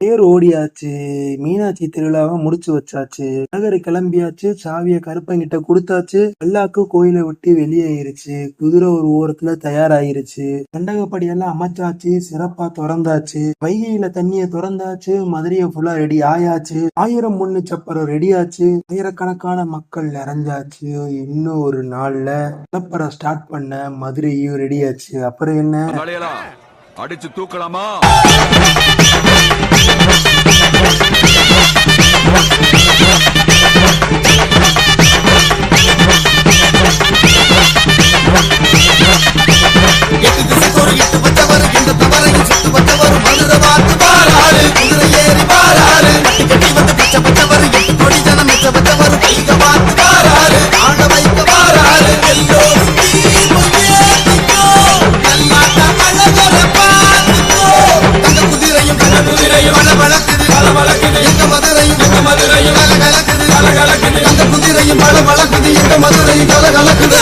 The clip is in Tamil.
தேர் ஓடியாச்சு. மீனாட்சி திருவிழாவை முடிச்சு வச்சாச்சு. நகரு கிளம்பியாச்சு. சாவிய கருப்பங்கிட்ட கொடுத்தாச்சு. பல்லாக்கு கோயிலை விட்டு வெளியேறிச்சு. குதிரை ஒரு ஓரத்துல தயாராயிருச்சு. மண்டகப்படியெல்லாம் அமைச்சாச்சு. சிறப்பா திறந்தாச்சு. வைகையில தண்ணிய திறந்தாச்சு. மதுரைய ஃபுல்லா ரெடி ஆயாச்சு. 1000 பொண்ணு சப்பரம் ரெடியாச்சு. ஆயிரக்கணக்கான மக்கள் நிறைஞ்சாச்சு. இன்னும் ஒரு நாள்ல சப்பரம் ஸ்டார்ட் பண்ண மதுரையும் ரெடியாச்சு. அப்புறம் என்ன, அடிச்சு தூக்கலாமா? மதுரை கலகலக்குது.